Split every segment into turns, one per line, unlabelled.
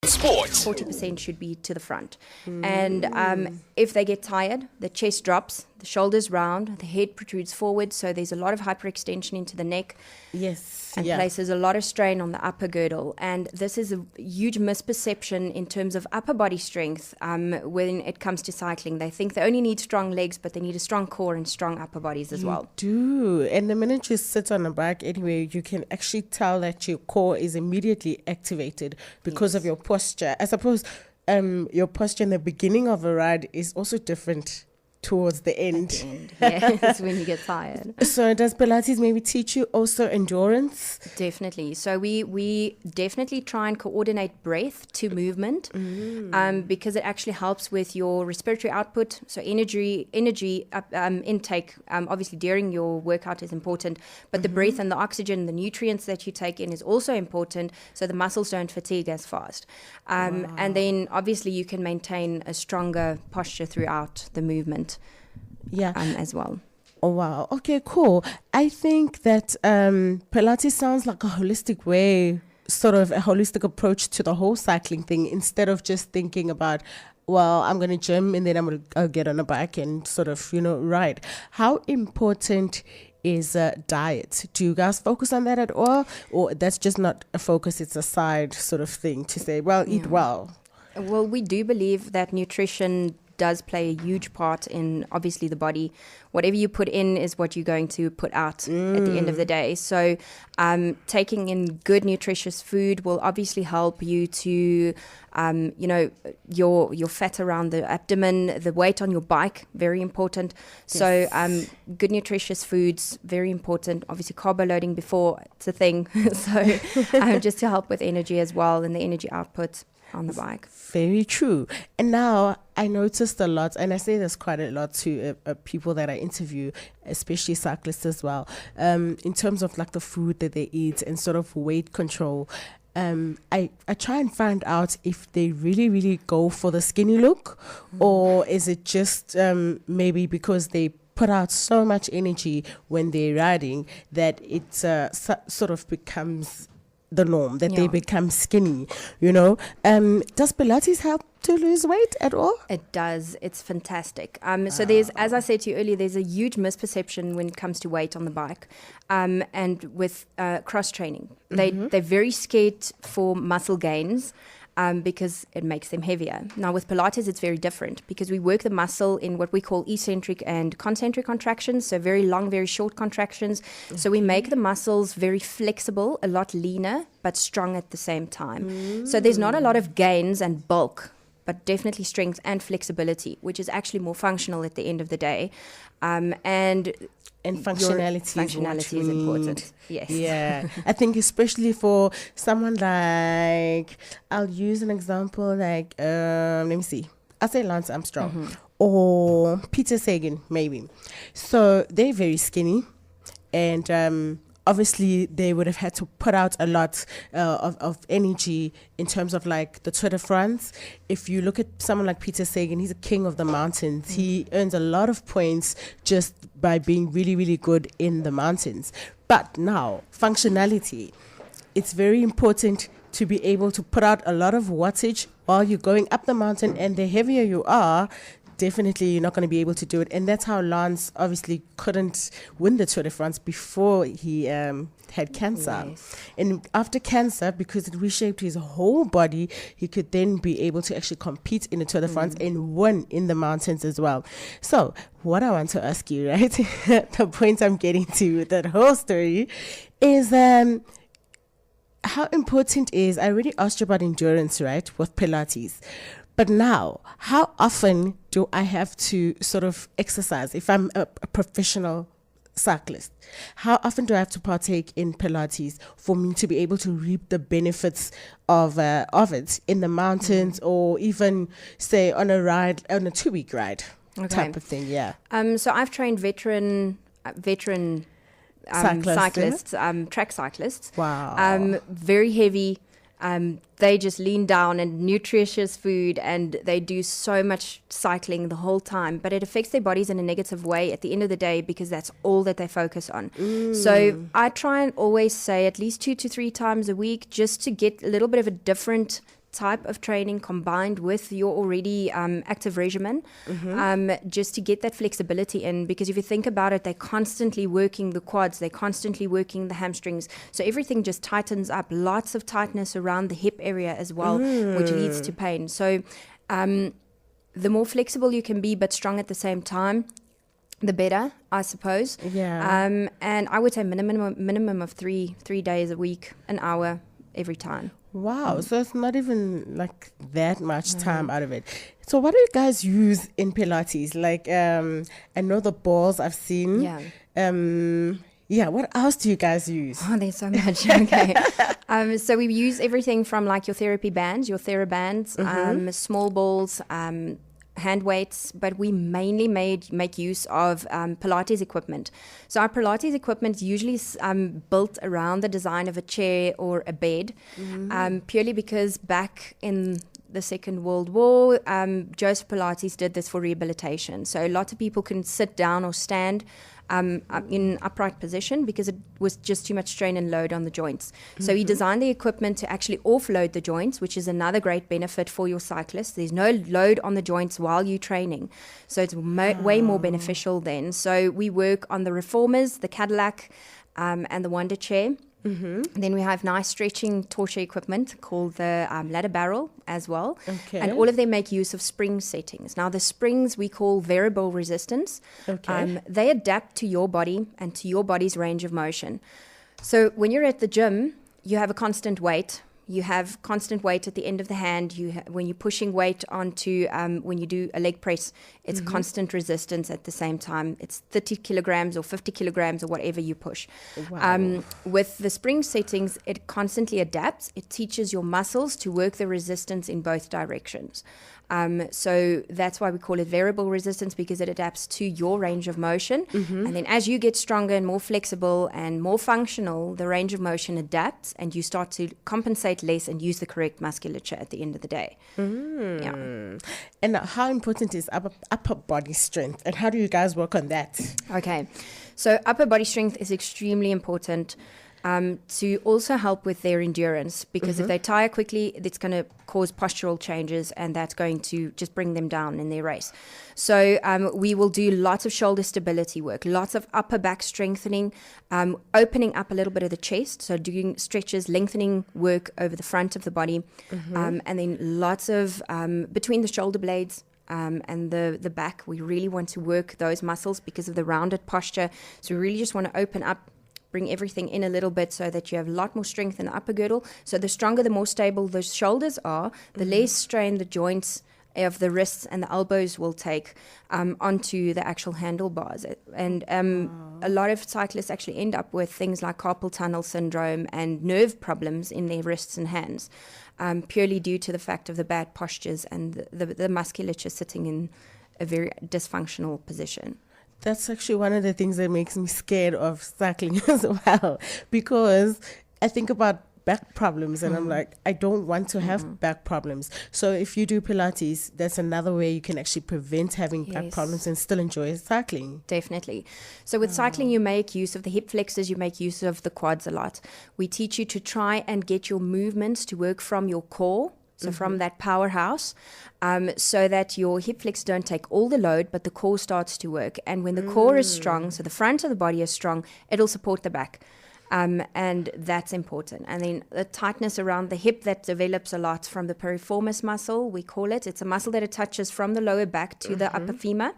Sports.
40% should be to the front. And if they get tired, the chest drops, the shoulders round, the head protrudes forward, so there's a lot of hyperextension into the neck.
Yes.
And places a lot of strain on the upper girdle. And this is a huge misperception in terms of upper body strength when it comes to cycling. They think they only need strong legs, but they need a strong core and strong upper bodies as well.
Do. And the minute you sit on a bike anyway, you can actually tell that your core is immediately activated because of your posture. I suppose your posture in the beginning of a ride is also different towards the end.
Yes, when you get tired.
So does Pilates maybe teach you also endurance?
Definitely. So we definitely try and coordinate breath to movement because it actually helps with your respiratory output. So energy intake, obviously during your workout is important, but the breath and the oxygen, the nutrients that you take in is also important so the muscles don't fatigue as fast. And then obviously you can maintain a stronger posture throughout the movement. As well.
Oh, wow. Okay, cool. I think that Pilates sounds like a holistic way, sort of a holistic approach to the whole cycling thing, instead of just thinking about, well, I'm going to gym and then I'll get on a bike and sort of, ride. How important is diet? Do you guys focus on that at all? Or that's just not a focus, it's a side sort of thing to say, well, eat well?
Well, we do believe that nutrition does play a huge part in obviously the body. Whatever you put in is what you're going to put out at the end of the day. So taking in good nutritious food will obviously help you to your fat around the abdomen, the weight on your bike, very important. Yes. So good nutritious foods, very important. Obviously carbo loading before it's a thing. So just to help with energy as well and the energy output on the bike.
Very true. And now I noticed a lot, and I say this quite a lot to people that I interview, especially cyclists as well, in terms of like the food that they eat and sort of weight control. I try and find out if they really, really go for the skinny look, or is it just maybe because they put out so much energy when they're riding that it sort of becomes the norm, that they become skinny, Does Pilates help to lose weight at all?
It does. It's fantastic. So there's, as I said to you earlier, there's a huge misperception when it comes to weight on the bike and with cross-training. They're very scared for muscle gains because it makes them heavier. Now with Pilates, it's very different because we work the muscle in what we call eccentric and concentric contractions, so very long, very short contractions. So we make the muscles very flexible, a lot leaner, but strong at the same time. So there's not a lot of gains and bulk, but definitely strength and flexibility, which is actually more functional at the end of the day.
And functionality
is important. Yes.
Yeah. I think especially for someone like, I'll use an example like, let me see. I'll say Lance Armstrong or Peter Sagan, maybe. So they're very skinny and obviously they would have had to put out a lot of energy in terms of like the Tour de France. If you look at someone like Peter Sagan, he's a king of the mountains. He earns a lot of points just by being really, really good in the mountains. But now, functionality, it's very important to be able to put out a lot of wattage while you're going up the mountain, and the heavier you are, definitely you're not going to be able to do it. And that's how Lance obviously couldn't win the Tour de France before he had cancer.
Yes.
And after cancer, because it reshaped his whole body, he could then be able to actually compete in the Tour de France and win in the mountains as well. So what I want to ask you, right, the point I'm getting to with that whole story is how important is, I already asked you about endurance, right, with Pilates. But now, how often do I have to sort of exercise if I'm a professional cyclist? How often do I have to partake in Pilates for me to be able to reap the benefits of it in the mountains or even, say, on a 2-week ride type of thing? Yeah.
So I've trained veteran cyclists, track cyclists.
Wow.
Very heavy. They just lean down and nutritious food, and they do so much cycling the whole time, but it affects their bodies in a negative way at the end of the day because that's all that they focus on. So I try and always say at least 2 to 3 times a week just to get a little bit of a different type of training combined with your already active regimen, just to get that flexibility in. Because if you think about it, they're constantly working the quads, they're constantly working the hamstrings. So everything just tightens up, lots of tightness around the hip area as well, which leads to pain. So the more flexible you can be but strong at the same time, the better, I suppose.
Yeah.
And I would say minimum of three days a week, an hour every time.
Wow. So it's not even like that much time out of it. So what do you guys use in Pilates? Like, I know the balls I've seen.
Yeah.
What else do you guys use?
Oh, there's so much. Okay. So we use everything from like your therapy bands, your TheraBands, small balls, hand weights, but we mainly make use of Pilates equipment. So our Pilates equipment is usually built around the design of a chair or a bed, purely because back in the Second World War, Joseph Pilates did this for rehabilitation. So a lot of people couldn't sit down or stand in upright position because it was just too much strain and load on the joints. So he designed the equipment to actually offload the joints, which is another great benefit for your cyclists. There's no load on the joints while you're training. So it's way more beneficial then. So we work on the reformers, the Cadillac, and the Wonder Chair. Then we have nice stretching torture equipment called the ladder barrel as well.
Okay.
And all of them make use of spring settings. Now the springs we call variable resistance.
Okay.
They adapt to your body and to your body's range of motion. So when you're at the gym, you have a constant weight. You have constant weight at the end of the hand. When you're pushing weight onto, when you do a leg press, it's constant resistance at the same time. It's 30 kilograms or 50 kilograms or whatever you push.
Wow.
With the spring settings, it constantly adapts. It teaches your muscles to work the resistance in both directions. So that's why we call it variable resistance, because it adapts to your range of motion. And then as you get stronger and more flexible and more functional, the range of motion adapts and you start to compensate less and use the correct musculature at the end of the day. Yeah.
And how important is upper body strength? And how do you guys work on that?
Okay. So upper body strength is extremely important. To also help with their endurance, because if they tire quickly, it's going to cause postural changes, and that's going to just bring them down in their race. So we will do lots of shoulder stability work, lots of upper back strengthening, opening up a little bit of the chest, so doing stretches, lengthening work over the front of the body, and then lots of between the shoulder blades. And the back, we really want to work those muscles because of the rounded posture. So we really just want to open up, bring everything in a little bit so that you have a lot more strength in the upper girdle. So the stronger, the more stable the shoulders are, the less strain the joints of the wrists and the elbows will take onto the actual handlebars. And a lot of cyclists actually end up with things like carpal tunnel syndrome and nerve problems in their wrists and hands, purely due to the fact of the bad postures and the musculature sitting in a very dysfunctional position.
That's actually one of the things that makes me scared of cycling as well, because I think about back problems and I'm like, I don't want to have back problems. So if you do Pilates, that's another way you can actually prevent having back problems and still enjoy cycling.
Definitely. So with cycling, you make use of the hip flexors, you make use of the quads a lot. We teach you to try and get your movements to work from your core. So from that powerhouse, so that your hip flexors don't take all the load, but the core starts to work. And when the core is strong, so the front of the body is strong, it'll support the back. And that's important. And then the tightness around the hip that develops a lot from the piriformis muscle, we call it. It's a muscle that attaches from the lower back to the upper femur.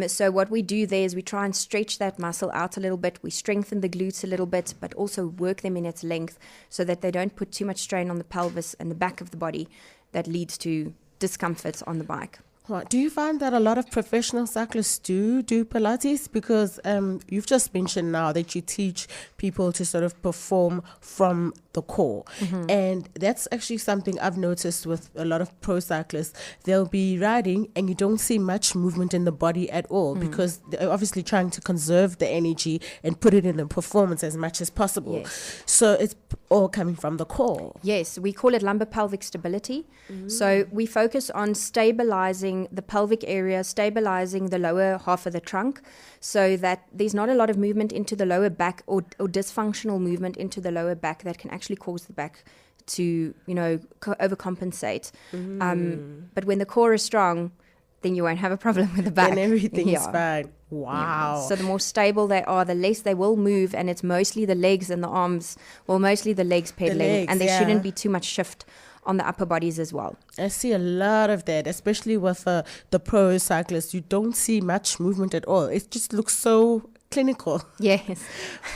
So what we do there is we try and stretch that muscle out a little bit. We strengthen the glutes a little bit, but also work them in its length so that they don't put too much strain on the pelvis and the back of the body that leads to discomfort on the bike.
Well, do you find that a lot of professional cyclists do Pilates? Because you've just mentioned now that you teach people to sort of perform from the core. And that's actually something I've noticed with a lot of pro cyclists. They'll be riding and you don't see much movement in the body at all because they're obviously trying to conserve the energy and put it in the performance as much as possible.
Yes.
So it's all coming from the core.
Yes, we call it lumbar pelvic stability. So we focus on stabilizing stabilizing the pelvic area, stabilizing the lower half of the trunk, so that there's not a lot of movement into the lower back or dysfunctional movement into the lower back that can actually cause the back to, overcompensate. But when the core is strong, then you won't have a problem with the back.
And everything is fine. Wow.
Yeah. So the more stable they are, the less they will move, and it's mostly the legs and the arms, mostly the legs pedaling, and there shouldn't be too much shift on the upper bodies as well.
I see a lot of that, especially with the pro cyclists. You don't see much movement at all. It just looks so clinical.
Yes.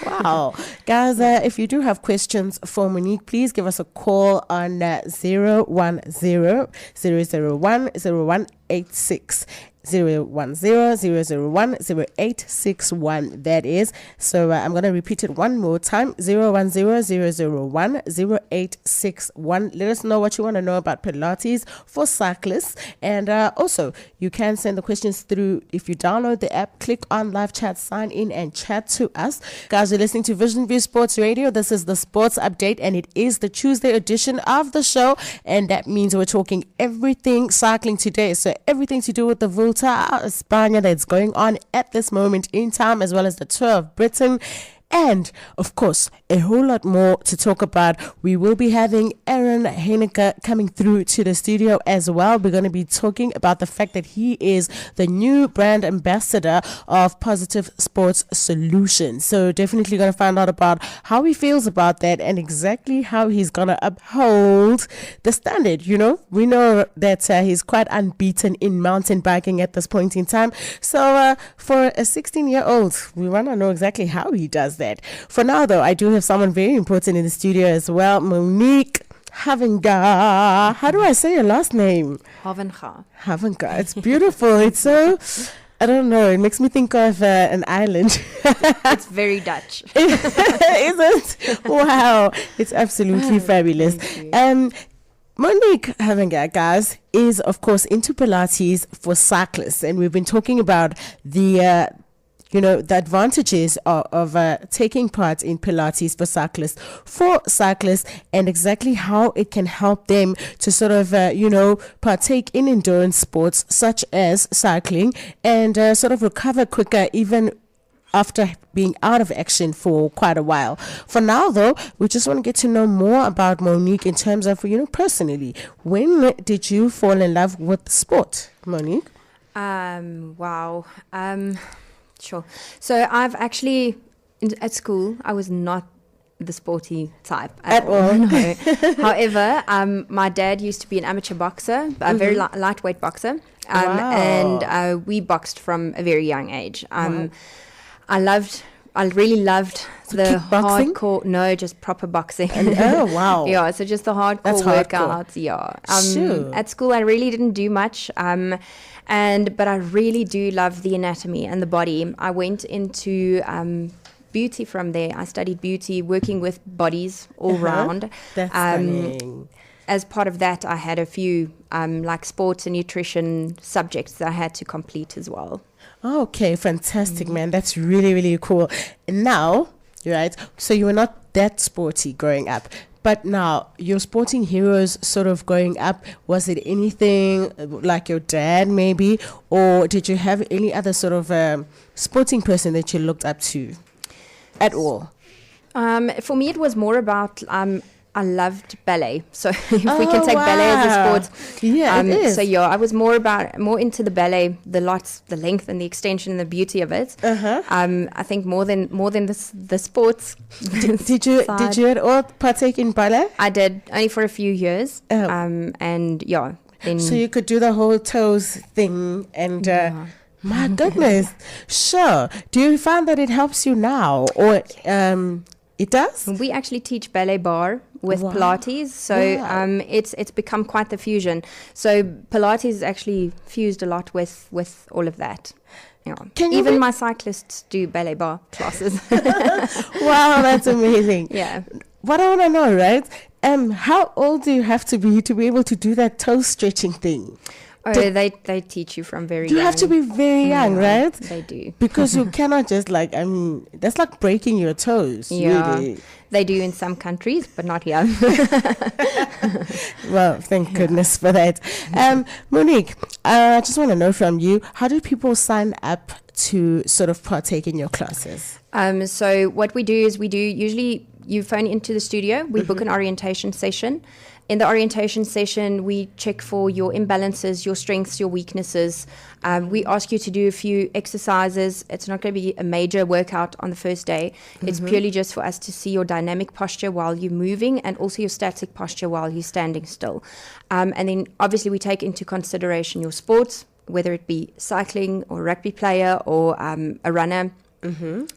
Wow. Guys, if you do have questions for Monique, please give us a call on 010-001-0186. 010-001-0861, that is. So I'm going to repeat it one more time. 010-001-0861. Let us know what you want to know about Pilates for cyclists. And also, you can send the questions through. If you download the app, click on live chat, sign in and chat to us. Guys, you're listening to Vision View Sports Radio. This is the sports update, and it is the Tuesday edition of the show. And that means we're talking everything cycling today. So everything to do with the Vuelta a España that's going on at this moment in time, as well as the Tour of Britain. And, of course, a whole lot more to talk about. We will be having Aaron Heineke coming through to the studio as well. We're going to be talking about the fact that he is the new brand ambassador of Positive Sports Solutions. So definitely going to find out about how he feels about that and exactly how he's going to uphold the standard. We know that he's quite unbeaten in mountain biking at this point in time. So for a 16-year-old, we want to know exactly how he does that. For now, though, I do have someone very important in the studio as well, Monique Havenga. How do I say your last name?
Havenga.
Havenga. It's beautiful. It's so, I don't know, it makes me think of an island.
It's very Dutch.
Is it? Wow. It's absolutely fabulous. Monique Havenga, guys, is, of course, into Pilates for cyclists. And we've been talking about the advantages of taking part in Pilates for cyclists and exactly how it can help them to sort of, partake in endurance sports such as cycling and sort of recover quicker even after being out of action for quite a while. For now, though, we just want to get to know more about Monique in terms of, personally. When did you fall in love with sport, Monique?
Wow. Sure. So I've actually, at school, I was not the sporty type at all. No. However, my dad used to be an amateur boxer, a very lightweight boxer, and we boxed from a very young age.
Wow.
I really loved the
kickboxing?
hardcore, no, just proper boxing.
Oh, wow.
Yeah, so just the hardcore workouts. Yeah.
Sure.
At school, I really didn't do much. But I really do love the anatomy and the body. I went into beauty from there. I studied beauty, working with bodies all round.
That's stunning.
As part of that, I had a few like sports and nutrition subjects that I had to complete as well.
Okay, fantastic, man. That's really, really cool. And now, right, so you were not that sporty growing up. But now, your sporting heroes sort of growing up, was it anything like your dad maybe? Or did you have any other sort of sporting person that you looked up to at all?
For me, it was more about I loved ballet. So if we can take ballet as a sport.
Yeah, it is.
So yeah, I was more into the ballet, the length and the extension and the beauty of it. I think more than the sports.
Did you at all partake in ballet?
I did, only for a few years. And yeah. Then
so you could do the whole toes thing and my goodness. Sure. Do you find that it helps you now or it does?
We actually teach ballet bar with Pilates, so it's become quite the fusion. So Pilates is actually fused a lot with all of that. Yeah. Even my cyclists do ballet bar classes.
Wow, that's amazing.
Yeah.
What I want to know, right? How old do you have to be able to do that toe stretching thing?
Oh, they teach you from very young.
You have to be very young, right?
They do.
Because you cannot just that's like breaking your toes.
Yeah,
really.
they do in some countries, but not here.
Well, thank goodness for that. Monique, I just want to know from you, how do people sign up to sort of partake in your classes?
So what we do is usually you phone into the studio, we book an orientation session. In the orientation session, we check for your imbalances, your strengths, your weaknesses. We ask you to do a few exercises. It's not going to be a major workout on the first day. It's purely just for us to see your dynamic posture while you're moving and also your static posture while you're standing still. And then obviously we take into consideration your sports, whether it be cycling or rugby player or a runner.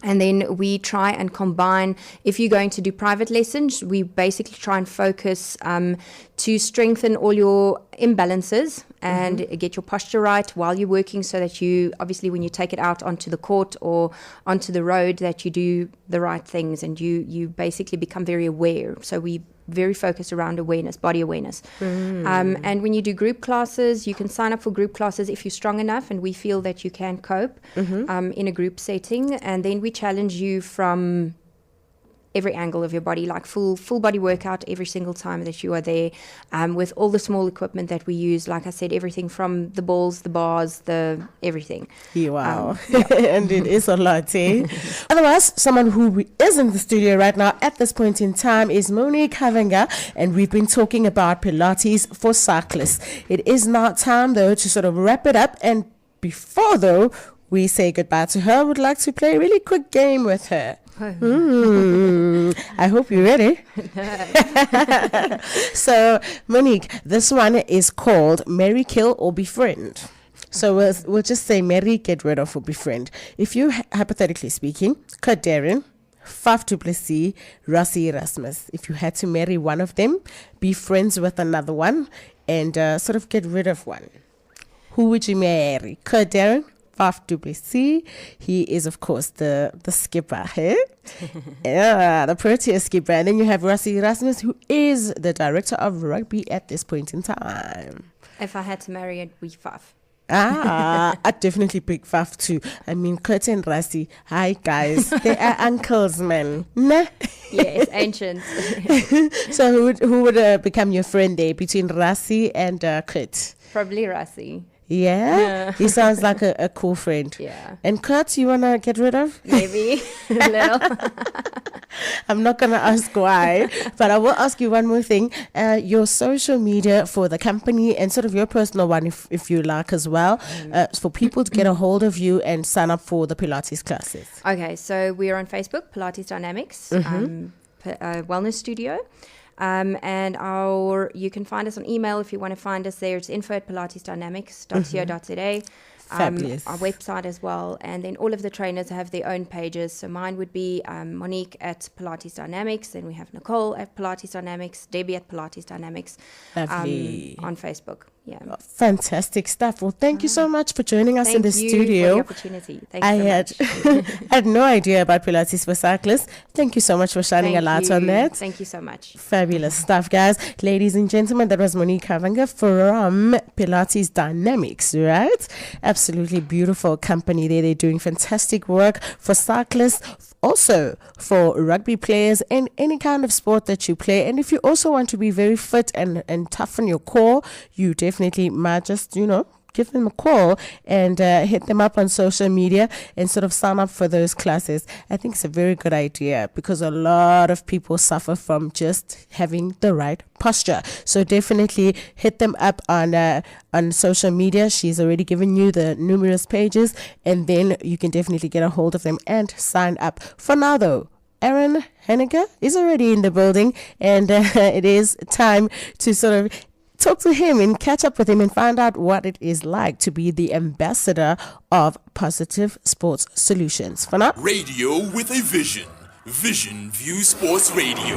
And then we try and combine, if you're going to do private lessons, we basically try and focus to strengthen all your imbalances and get your posture right while you're working, so that you, obviously when you take it out onto the court or onto the road, that you do the right things and you basically become very aware. So we very focused around awareness, body awareness. And when you do group classes, you can sign up for group classes if you're strong enough and we feel that you can cope in a group setting. And then we challenge you from every angle of your body, like full body workout every single time that you are there, with all the small equipment that we use. Like I said, everything from the balls, the bars, the everything.
Wow. And it is a lot, eh? Otherwise, someone who is in the studio right now at this point in time is Monique Havanga, and we've been talking about Pilates for cyclists. It is now time, though, to sort of wrap it up. And before, though, we say goodbye to her, I would like to play a really quick game with her. I hope you're ready. So, Monique, this one is called Marry, Kill, or Befriend. So we'll just say marry, get rid of, or befriend. If you, hypothetically speaking, Kurt Darren, Faf du Plessis, Rassie Erasmus, if you had to marry one of them, be friends with another one, and sort of get rid of one, who would you marry? Kurt Darren, Faf du Plessis, he is of course the skipper, eh? Yeah, the Proteas skipper. And then you have Rassie Erasmus, who is the director of rugby at this point in time.
If I had to marry, it'd be Faf.
I'd definitely pick Faf too. I mean, Kurt and Rassie, hi guys, they are uncles, man. Nah?
Yes, ancient.
So who would become your friend there between Rassie and Kurt?
Probably Rassie.
Yeah? He sounds like a cool friend.
Yeah.
And Kurt, you want to get rid of?
Maybe a little.
I'm not going to ask why, but I will ask you one more thing. Your social media for the company and sort of your personal one, if you like as well, for people to get a hold of you and sign up for the Pilates classes.
Okay, so we are on Facebook, Pilates Dynamics, Wellness Studio. And you can find us on email if you want to find us there. It's info@pilatesdynamics.co.za.
Fabulous.
Our website as well. And then all of the trainers have their own pages. So mine would be Monique at Pilates Dynamics. Then we have Nicole at Pilates Dynamics, Debbie at Pilates Dynamics.
Lovely.
On Facebook. Yeah.
Oh, fantastic stuff. Well, thank you so much for joining us in the studio.
Thank you for the opportunity. Thank you so much.
I had no idea about Pilates for cyclists. Thank you so much for shining a light on that.
Thank you so much.
Fabulous stuff, guys. Ladies and gentlemen, that was Monique Havanga from Pilates Dynamics, right? Absolutely beautiful company there. They're doing fantastic work for cyclists, also for rugby players and any kind of sport that you play. And if you also want to be very fit and tough on your core, you definitely might just, give them a call and hit them up on social media and sort of sign up for those classes. I think it's a very good idea because a lot of people suffer from just having the right posture. So definitely hit them up on social media. She's already given you the numerous pages, and then you can definitely get a hold of them and sign up. For now though, Aaron Henniger is already in the building, and it is time to sort of talk to him and catch up with him and find out what it is like to be the ambassador of Positive Sports Solutions. For now,
Radio with a Vision. Vision View Sports Radio.